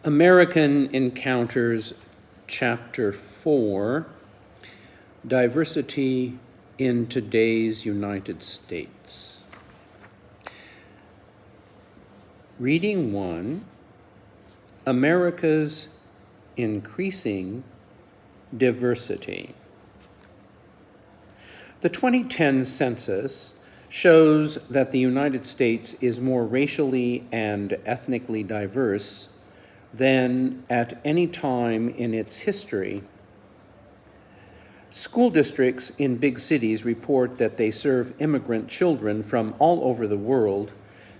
American Encounters, Chapter 4, Diversity in Today's United States. Reading 1, America's Increasing Diversity. The 2010 census shows that the United States is more racially and ethnically diverse than at any time in its history. School districts in big cities report that they serve immigrant children from all over the world,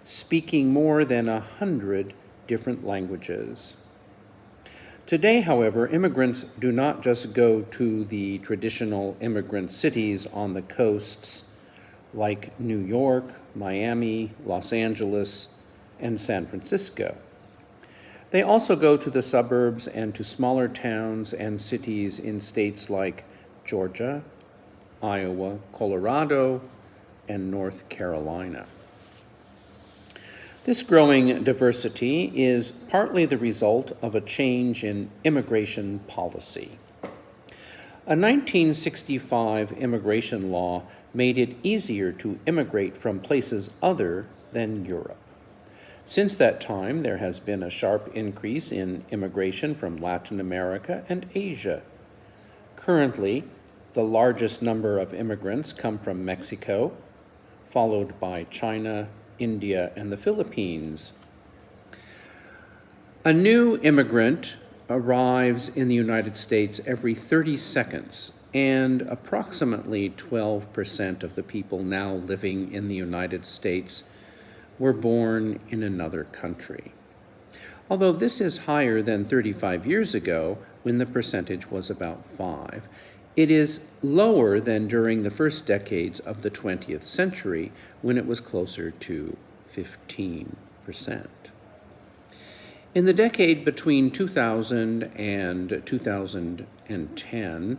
speaking more than 100 different languages. Today, however, immigrants do not just go to the traditional immigrant cities on the coasts like New York, Miami, Los Angeles, and San Francisco. They also go to the suburbs and to smaller towns and cities in states like Georgia, Iowa, Colorado, and North Carolina. This growing diversity is partly the result of a change in immigration policy. A 1965 immigration law made it easier to immigrate from places other than Europe. Since that time, there has been a sharp increase in immigration from Latin America and Asia. Currently, the largest number of immigrants come from Mexico, followed by China, India, and the Philippines. A new immigrant arrives in the United States every 30 seconds, and approximately 12% of the people now living in the United States were born in another country. Although this is higher than 35 years ago, when the percentage was about 5, it is lower than during the first decades of the 20th century, when it was closer to 15%. In the decade between 2000 and 2010,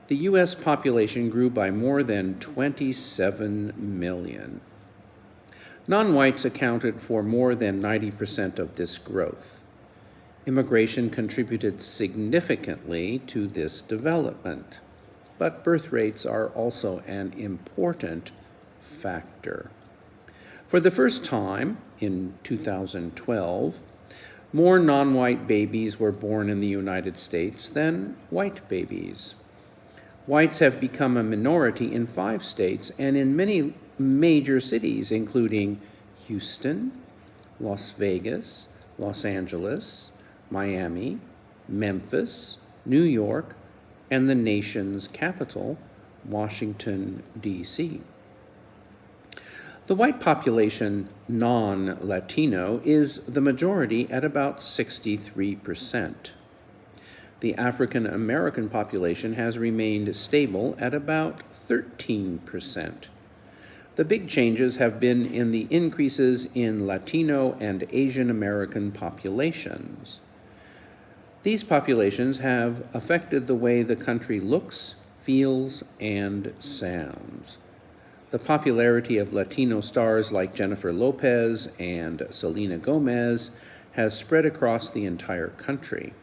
the U.S. population grew by more than 27 million. Non-whites accounted for more than 90% of this growth. Immigration contributed significantly to this development, but birth rates are also an important factor. For the first time, in 2012, more non-white babies were born in the United States than white babies. Whites have become a minority in 5 states and in many major cities, including Houston, Las Vegas, Los Angeles, Miami, Memphis, New York, and the nation's capital, Washington, D.C. The white population, non-Latino, is the majority at about 63%. The African American population has remained stable at about 13%. The big changes have been in the increases in Latino and Asian American populations. These populations have affected the way the country looks, feels, and sounds. The popularity of Latino stars like Jennifer Lopez and Selena Gomez has spread across the entire country.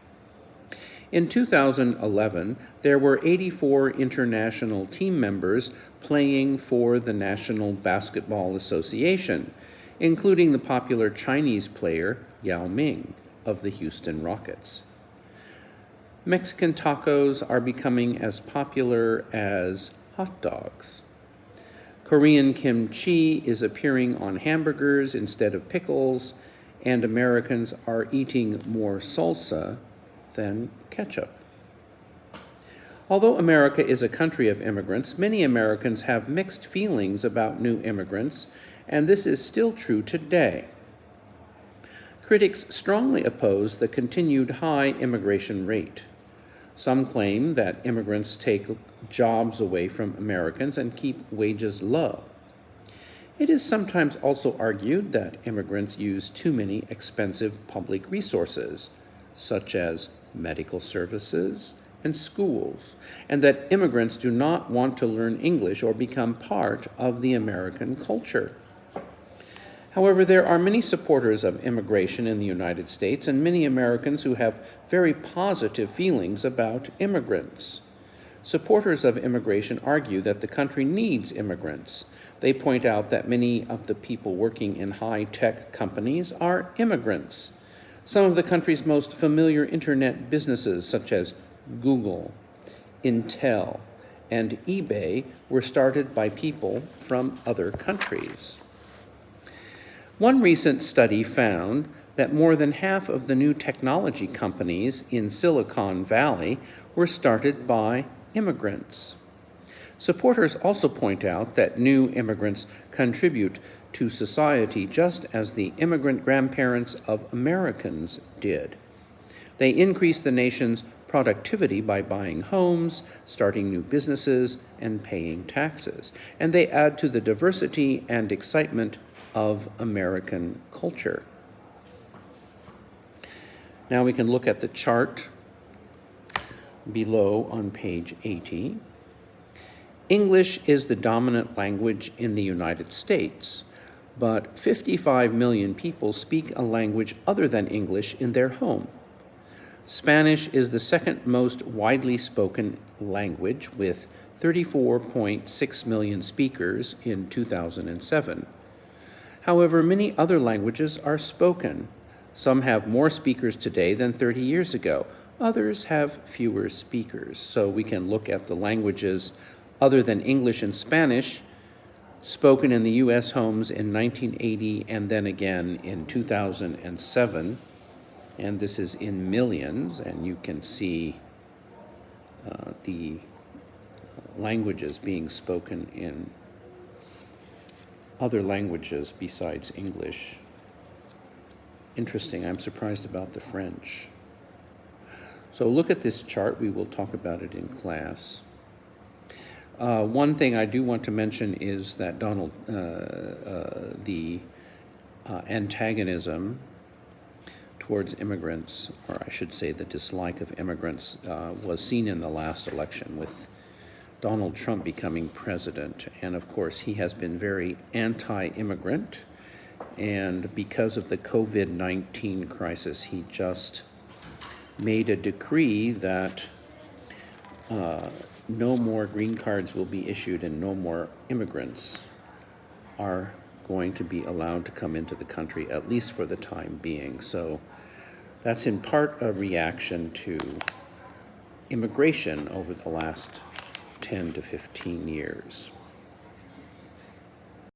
In 2011, there were 84 international team members playing for the National Basketball Association, including the popular Chinese player Yao Ming of the Houston Rockets. Mexican tacos are becoming as popular as hot dogs. Korean kimchi is appearing on hamburgers instead of pickles, and Americans are eating more salsa than ketchup. Although America is a country of immigrants, many Americans have mixed feelings about new immigrants, and this is still true today. Critics strongly oppose the continued high immigration rate. Some claim that immigrants take jobs away from Americans and keep wages low. It is sometimes also argued that immigrants use too many expensive public resources, such as medical services and schools, and that immigrants do not want to learn English or become part of the American culture. However, there are many supporters of immigration in the United States and many Americans who have very positive feelings about immigrants. Supporters of immigration argue that the country needs immigrants. They point out that many of the people working in high-tech companies are immigrants. Some of the country's most familiar internet businesses, such as Google, Intel, and eBay, were started by people from other countries. One recent study found that more than half of the new technology companies in Silicon Valley were started by immigrants. Supporters also point out that new immigrants contribute to society just as the immigrant grandparents of Americans did. They increase the nation's productivity by buying homes, starting new businesses, and paying taxes. And they add to the diversity and excitement of American culture. Now we can look at the chart below on page 80. English is the dominant language in the United States, but 55 million people speak a language other than English in their home. Spanish is the second most widely spoken language, with 34.6 million speakers in 2007. However, many other languages are spoken. Some have more speakers today than 30 years ago. Others have fewer speakers. So we can look at the languages other than English and Spanish spoken in the U.S. homes in 1980 and then again in 2007. And this is in millions, and you can see the languages being spoken in other languages besides English. Interesting, I'm surprised about the French. So look at this chart, we will talk about it in class. One thing I do want to mention is that the antagonism towards immigrants, or I should say the dislike of immigrants, was seen in the last election with Donald Trump becoming president. And of course, he has been very anti-immigrant. And because of the COVID-19 crisis, he just made a decree that no more green cards will be issued and no more immigrants are going to be allowed to come into the country, at least for the time being. So that's in part a reaction to immigration over the last 10 to 15 years.